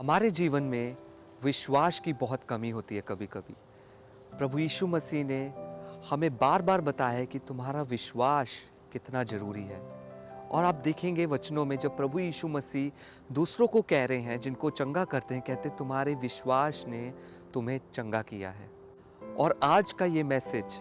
हमारे जीवन में विश्वास की बहुत कमी होती है कभी-कभी। प्रभु यीशु मसीह ने हमें बार-बार बताया है कि तुम्हारा विश्वास कितना ज़रूरी है। और आप देखेंगे वचनों में जब प्रभु यीशु मसीह दूसरों को कह रहे हैं, जिनको चंगा करते हैं, कहते तुम्हारे विश्वास ने तुम्हें चंगा किया है। और आज का ये मैसेज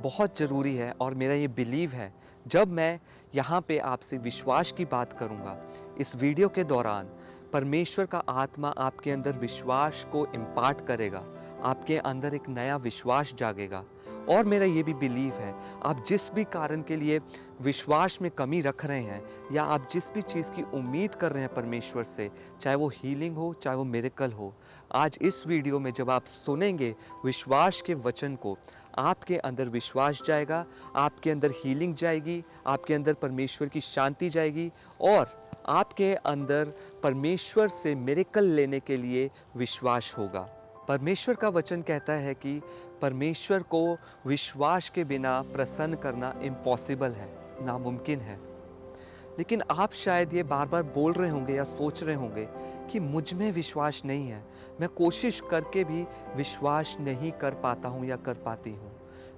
बहुत ज़रूरी है और मेरा ये बिलीव है, जब मैं यहाँ पे आपसे विश्वास की बात करूँगा, इस वीडियो के दौरान परमेश्वर का आत्मा आपके अंदर विश्वास को इम्पार्ट करेगा, आपके अंदर एक नया विश्वास जागेगा। और मेरा ये भी बिलीव है, आप जिस भी कारण के लिए विश्वास में कमी रख रहे हैं या आप जिस भी चीज़ की उम्मीद कर रहे हैं परमेश्वर से, चाहे वो हीलिंग हो, चाहे वो मिरेकल हो, आज इस वीडियो में जब आप सुनेंगे विश्वास के वचन को, आपके अंदर विश्वास जाएगा, आपके अंदर हीलिंग जाएगी, आपके अंदर परमेश्वर की शांति जाएगी और आपके अंदर परमेश्वर से मिरेकल लेने के लिए विश्वास होगा। परमेश्वर का वचन कहता है कि परमेश्वर को विश्वास के बिना प्रसन्न करना इम्पॉसिबल है, नामुमकिन है। लेकिन आप शायद ये बार बार बोल रहे होंगे या सोच रहे होंगे कि मुझ में विश्वास नहीं है, मैं कोशिश करके भी विश्वास नहीं कर पाता हूँ या कर पाती हूँ।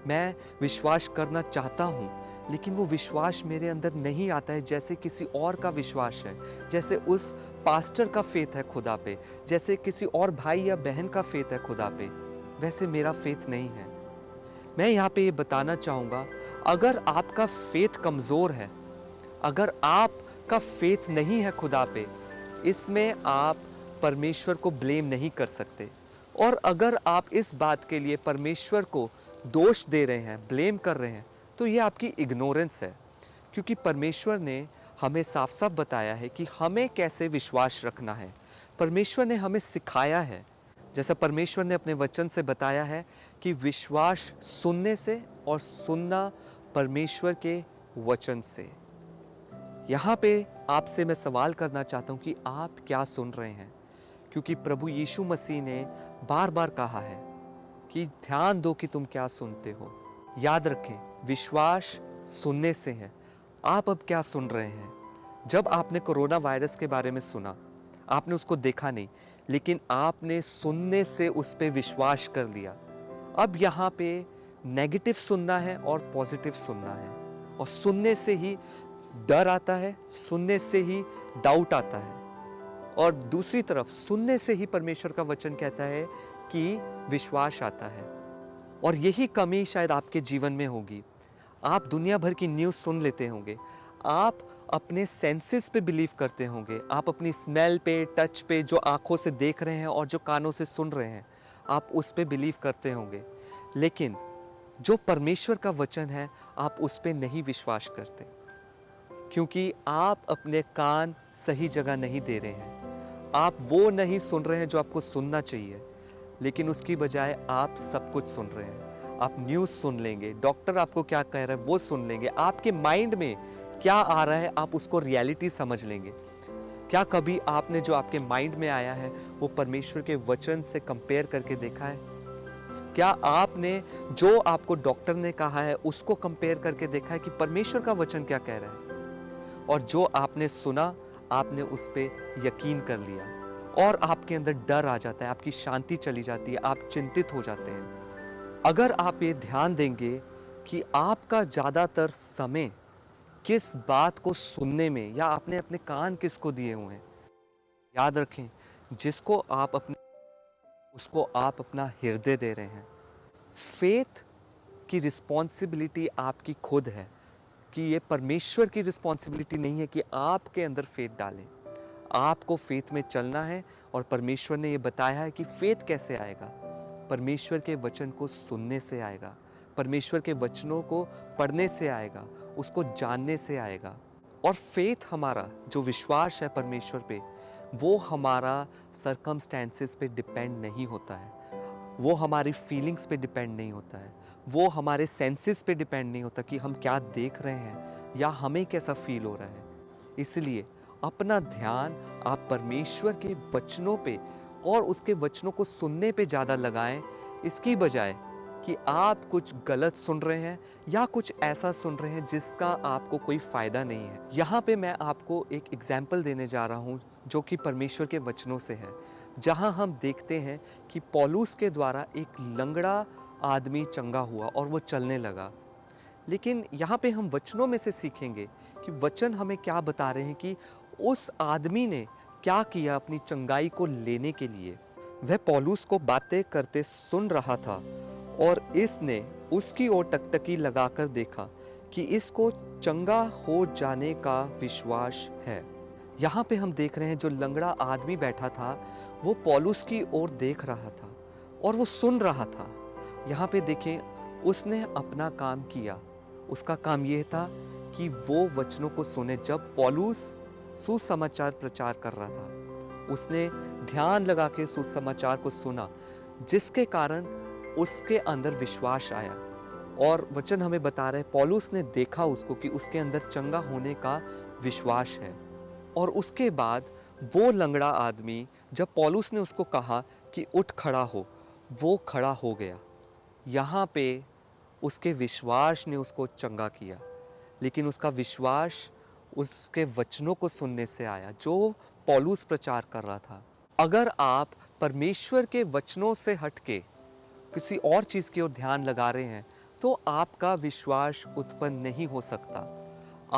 मैं विश्वास करना चाहता हूँ लेकिन वो विश्वास मेरे अंदर नहीं आता है, जैसे किसी और का विश्वास है, जैसे उस पास्टर का फेथ है खुदा पे, जैसे किसी और भाई या बहन का फेथ है खुदा पे, वैसे मेरा फेथ नहीं है। मैं यहाँ पे ये बताना चाहूँगा, अगर आपका फेथ कमज़ोर है, अगर आपका फेथ नहीं है खुदा पे, इसमें आप परमेश्वर को ब्लेम नहीं कर सकते। और अगर आप इस बात के लिए परमेश्वर को दोष दे रहे हैं, ब्लेम कर रहे हैं, तो ये आपकी इग्नोरेंस है। क्योंकि परमेश्वर ने हमें साफ साफ बताया है कि हमें कैसे विश्वास रखना है। परमेश्वर ने हमें सिखाया है, जैसा परमेश्वर ने अपने वचन से बताया है कि विश्वास सुनने से और सुनना परमेश्वर के वचन से। यहाँ पे आपसे मैं सवाल करना चाहता हूँ कि आप क्या सुन रहे हैं, क्योंकि प्रभु यीशु मसीह ने बार बार कहा है कि ध्यान दो कि तुम क्या सुनते हो। याद रखें, विश्वास सुनने से है। आप अब क्या सुन रहे हैं? जब आपने कोरोना वायरस के बारे में सुना, आपने उसको देखा नहीं, लेकिन आपने सुनने से उस पर विश्वास कर लिया। अब यहाँ पे नेगेटिव सुनना है और पॉजिटिव सुनना है। और सुनने से ही डर आता है, सुनने से ही डाउट आता है, और दूसरी तरफ सुनने से ही परमेश्वर का वचन कहता है कि विश्वास आता है। और यही कमी शायद आपके जीवन में होगी। आप दुनिया भर की न्यूज़ सुन लेते होंगे, आप अपने सेंसेस पे बिलीव करते होंगे, आप अपनी स्मेल पे, टच पे, जो आंखों से देख रहे हैं और जो कानों से सुन रहे हैं, आप उस पे बिलीव करते होंगे। लेकिन जो परमेश्वर का वचन है, आप उस पे नहीं विश्वास करते, क्योंकि आप अपने कान सही जगह नहीं दे रहे हैं। आप वो नहीं सुन रहे हैं जो आपको सुनना चाहिए, लेकिन उसकी बजाय आप सब कुछ सुन रहे हैं। आप न्यूज़ सुन लेंगे, डॉक्टर आपको क्या कह रहा है वो सुन लेंगे, आपके माइंड में क्या आ रहा है आप उसको रियलिटी समझ लेंगे। क्या कभी आपने जो आपके माइंड में आया है वो परमेश्वर के वचन से कंपेयर करके देखा है? क्या आपने जो आपको डॉक्टर ने कहा है उसको कंपेयर करके देखा है कि परमेश्वर का वचन क्या कह रहा है? और जो आपने सुना, आपने उस पे यकीन कर लिया और आपके अंदर डर आ जाता है, आपकी शांति चली जाती है, आप चिंतित हो जाते हैं। अगर आप ये ध्यान देंगे कि आपका ज़्यादातर समय किस बात को सुनने में, या आपने अपने कान किसको दिए हुए हैं, याद रखें, जिसको आप अपने उसको आप अपना हृदय दे रहे हैं। फेथ की रिस्पॉन्सिबिलिटी आपकी खुद है, कि ये परमेश्वर की रिस्पॉन्सिबिलिटी नहीं है कि आपके अंदर फेथ डालें। आपको फेथ में चलना है, और परमेश्वर ने ये बताया है कि फेथ कैसे आएगा। परमेश्वर के वचन को सुनने से आएगा, परमेश्वर के वचनों को पढ़ने से आएगा, उसको जानने से आएगा। और फेथ हमारा जो विश्वास है परमेश्वर पे, वो हमारा सरकमस्टेंसेस पे डिपेंड नहीं होता है, वो हमारी फीलिंग्स पे डिपेंड नहीं होता है, वो हमारे सेंसेस पे डिपेंड नहीं होता कि हम क्या देख रहे हैं या हमें कैसा फील हो रहा है। इसलिए अपना ध्यान आप परमेश्वर के वचनों पे और उसके वचनों को सुनने पे ज़्यादा लगाएं, इसकी बजाय कि आप कुछ गलत सुन रहे हैं या कुछ ऐसा सुन रहे हैं जिसका आपको कोई फ़ायदा नहीं है। यहाँ पे मैं आपको एक एग्जाम्पल देने जा रहा हूँ जो कि परमेश्वर के वचनों से है। जहां हम देखते हैं कि पौलुस के द्वारा एक लंगड़ा आदमी चंगा हुआ और वो चलने लगा। लेकिन यहाँ पे हम वचनों में से सीखेंगे कि वचन हमें क्या बता रहे हैं कि उस आदमी ने क्या किया अपनी चंगाई को लेने के लिए। वह पौलुस को बातें करते सुन रहा था और इसने उसकी ओर टकटकी लगाकर देखा कि इसको चंगा हो जाने का विश्वास है। यहाँ पे हम देख रहे हैं जो लंगड़ा आदमी बैठा था वो पौलुस की ओर देख रहा था और वो सुन रहा था। यहाँ पे देखें, उसने अपना काम किया। उसका काम यह था कि वो वचनों को सुने। जब पौलुस सुसमाचार प्रचार कर रहा था उसने ध्यान लगा के सुसमाचार को सुना, जिसके कारण उसके अंदर विश्वास आया। और वचन हमें बता रहे पौलुस ने देखा उसको कि उसके अंदर चंगा होने का विश्वास है। और उसके बाद वो लंगड़ा आदमी, जब पौलुस ने उसको कहा कि उठ खड़ा हो, वो खड़ा हो गया। यहाँ पे उसके विश्वास ने उसको चंगा किया। लेकिन उसका विश्वास उसके वचनों को सुनने से आया जो पौलुस प्रचार कर रहा था। अगर आप परमेश्वर के वचनों से हटके किसी और चीज़ की ओर ध्यान लगा रहे हैं तो आपका विश्वास उत्पन्न नहीं हो सकता।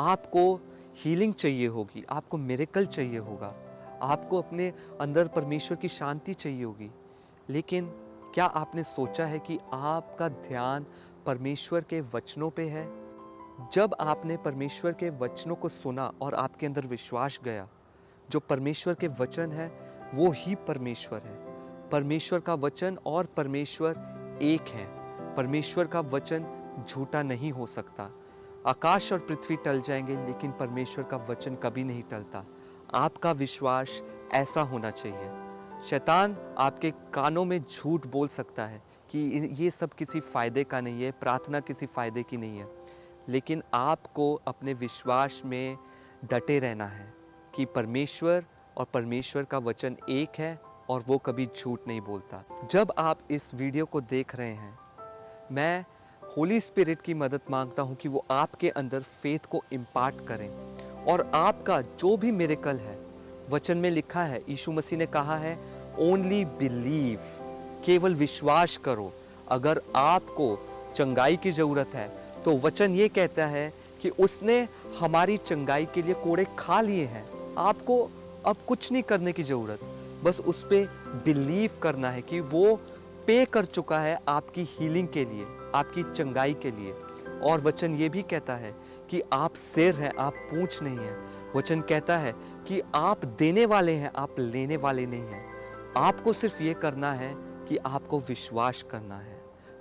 आपको हीलिंग चाहिए होगी, आपको मिरेकल चाहिए होगा, आपको अपने अंदर परमेश्वर की शांति चाहिए होगी। लेकिन क्या आपने सोचा है कि आपका ध्यान परमेश्वर के वचनों पे है? जब आपने परमेश्वर के वचनों को सुना और आपके अंदर विश्वास गया, जो परमेश्वर के वचन है वो ही परमेश्वर है। परमेश्वर का वचन और परमेश्वर एक हैं। परमेश्वर का वचन झूठा नहीं हो सकता। आकाश और पृथ्वी टल जाएंगे लेकिन परमेश्वर का वचन कभी नहीं टलता। आपका विश्वास ऐसा होना चाहिए। शैतान आपके कानों में झूठ बोल सकता है कि ये सब किसी फ़ायदे का नहीं है, प्रार्थना किसी फ़ायदे की नहीं है। लेकिन आपको अपने विश्वास में डटे रहना है कि परमेश्वर और परमेश्वर का वचन एक है और वो कभी झूठ नहीं बोलता। जब आप इस वीडियो को देख रहे हैं, मैं होली स्पिरिट की मदद मांगता हूँ कि वो आपके अंदर फेथ को इम्पार्ट करें और आपका जो भी मिरेकल है, वचन में लिखा है, यीशु मसीह ने कहा है ओनली बिलीव, केवल विश्वास करो। अगर आपको चंगाई की ज़रूरत है तो वचन ये कहता है कि उसने हमारी चंगाई के लिए कोड़े खा लिए हैं। आपको अब कुछ नहीं करने की ज़रूरत, बस उस पर बिलीव करना है कि वो पे कर चुका है आपकी हीलिंग के लिए, आपकी चंगाई के लिए। और वचन ये भी कहता है कि आप सिर हैं, आप पूंछ नहीं हैं। वचन कहता है कि आप देने वाले हैं, आप लेने वाले नहीं हैं। आपको सिर्फ ये करना है कि आपको विश्वास करना है।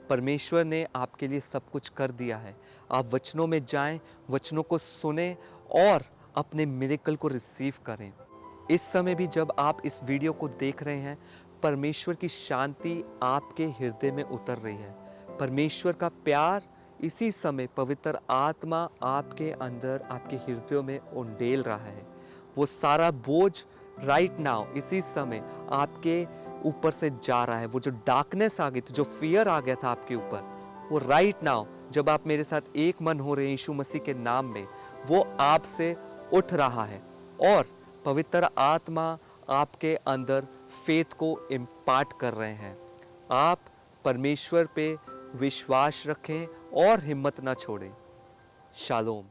परमेश्वर ने आपके लिए सब कुछ कर दिया है। आप वचनों में जाएं, वचनों को सुने और अपने मिरेकल को रिसीव करें। इस समय भी जब आप इस वीडियो को देख रहे हैं, परमेश्वर की शांति आपके हृदय में उतर रही है। परमेश्वर का प्यार इसी समय पवित्र आत्मा आपके अंदर, आपके हृदयों में उंडेल रहा है। वो सारा बोझ राइट नाउ इसी समय आपके ऊपर से जा रहा है। वो जो डार्कनेस आ गई थी, जो फियर आ गया था आपके ऊपर, वो राइट नाउ जब आप मेरे साथ एक मन हो रहे हैं यीशु मसीह के नाम में, वो आपसे उठ रहा है और पवित्र आत्मा आपके अंदर फेथ को इम्पार्ट कर रहे हैं। आप परमेश्वर पे विश्वास रखें और हिम्मत ना छोड़ें। शालोम।